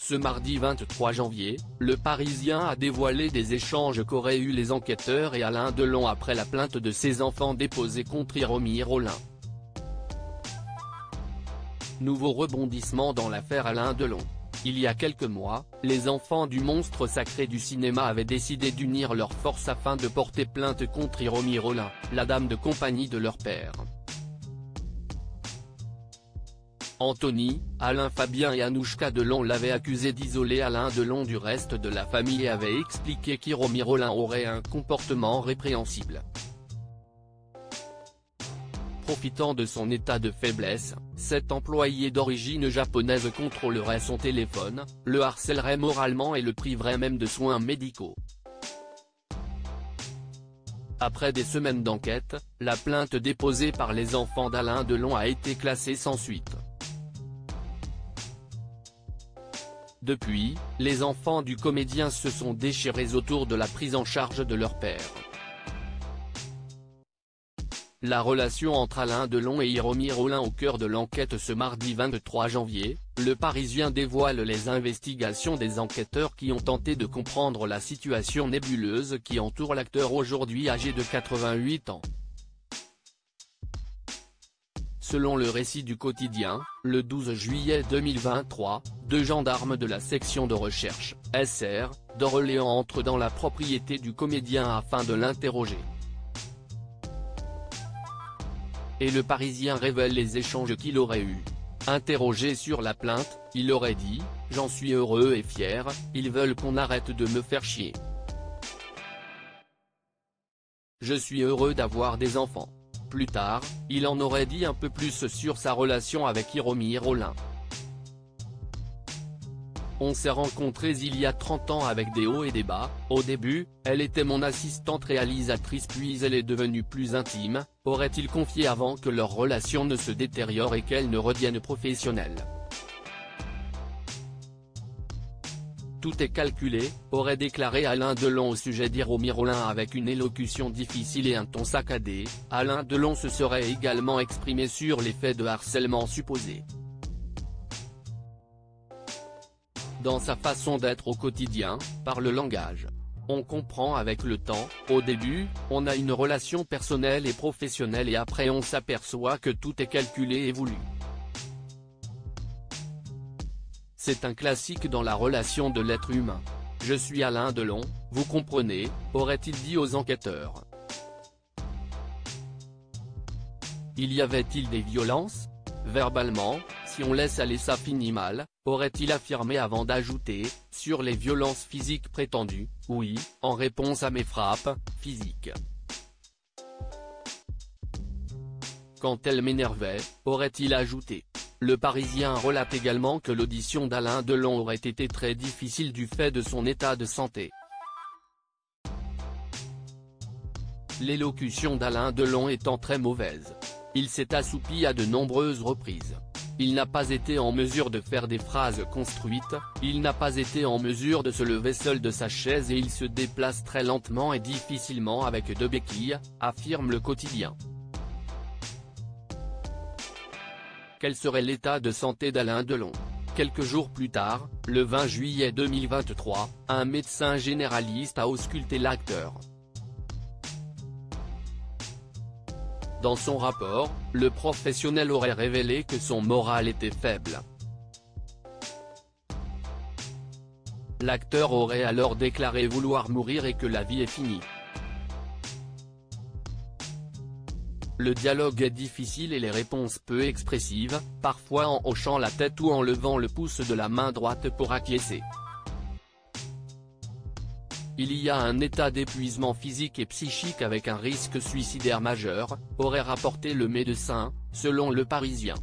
Ce mardi 23 janvier, Le Parisien a dévoilé des échanges qu'auraient eu les enquêteurs et Alain Delon après la plainte de ses enfants déposée contre Hiromi Rollin. Nouveau rebondissement dans l'affaire Alain Delon. Il y a quelques mois, les enfants du monstre sacré du cinéma avaient décidé d'unir leurs forces afin de porter plainte contre Hiromi Rollin, la dame de compagnie de leur père. Anthony, Alain Fabien et Anouchka Delon l'avaient accusé d'isoler Alain Delon du reste de la famille et avaient expliqué qu'Hiromi Rollin aurait un comportement répréhensible. Profitant de son état de faiblesse, cet employé d'origine japonaise contrôlerait son téléphone, le harcèlerait moralement et le priverait même de soins médicaux. Après des semaines d'enquête, la plainte déposée par les enfants d'Alain Delon a été classée sans suite. Depuis, les enfants du comédien se sont déchirés autour de la prise en charge de leur père. La relation entre Alain Delon et Hiromi Rollin au cœur de l'enquête. Ce mardi 23 janvier, Le Parisien dévoile les investigations des enquêteurs qui ont tenté de comprendre la situation nébuleuse qui entoure l'acteur aujourd'hui âgé de 88 ans. Selon le récit du quotidien, le 12 juillet 2023, deux gendarmes de la section de recherche, SR, d'Orléans entrent dans la propriété du comédien afin de l'interroger. Et Le Parisien révèle les échanges qu'il aurait eus. Interrogé sur la plainte, il aurait dit « J'en suis heureux et fier, ils veulent qu'on arrête de me faire chier. Je suis heureux d'avoir des enfants ». Plus tard, il en aurait dit un peu plus sur sa relation avec Hiromi Rollin. On s'est rencontrés il y a 30 ans avec des hauts et des bas. Au début, elle était mon assistante réalisatrice puis elle est devenue plus intime, aurait-il confié avant que leur relation ne se détériore et qu'elle ne redevienne professionnelle. Tout est calculé, aurait déclaré Alain Delon au sujet d'Hiromi Rollin avec une élocution difficile et un ton saccadé. Alain Delon se serait également exprimé sur les faits de harcèlement supposés. Dans sa façon d'être au quotidien, par le langage. On comprend avec le temps, au début, on a une relation personnelle et professionnelle et après on s'aperçoit que tout est calculé et voulu. C'est un classique dans la relation de l'être humain. Je suis Alain Delon, vous comprenez, aurait-il dit aux enquêteurs. Y avait-il des violences ? Verbalement, si on laisse aller ça finit mal, aurait-il affirmé avant d'ajouter, sur les violences physiques prétendues, oui, en réponse à mes frappes, physiques. Quand elle m'énervait, aurait-il ajouté. Le Parisien relate également que l'audition d'Alain Delon aurait été très difficile du fait de son état de santé. L'élocution d'Alain Delon étant très mauvaise. Il s'est assoupi à de nombreuses reprises. Il n'a pas été en mesure de faire des phrases construites, il n'a pas été en mesure de se lever seul de sa chaise et il se déplace très lentement et difficilement avec deux béquilles, affirme le quotidien. Quel serait l'état de santé d'Alain Delon? Quelques jours plus tard, le 20 juillet 2023, un médecin généraliste a ausculté l'acteur. Dans son rapport, le professionnel aurait révélé que son moral était faible. L'acteur aurait alors déclaré vouloir mourir et que la vie est finie. Le dialogue est difficile et les réponses peu expressives, parfois en hochant la tête ou en levant le pouce de la main droite pour acquiescer. Il y a un état d'épuisement physique et psychique avec un risque suicidaire majeur, aurait rapporté le médecin, selon Le Parisien.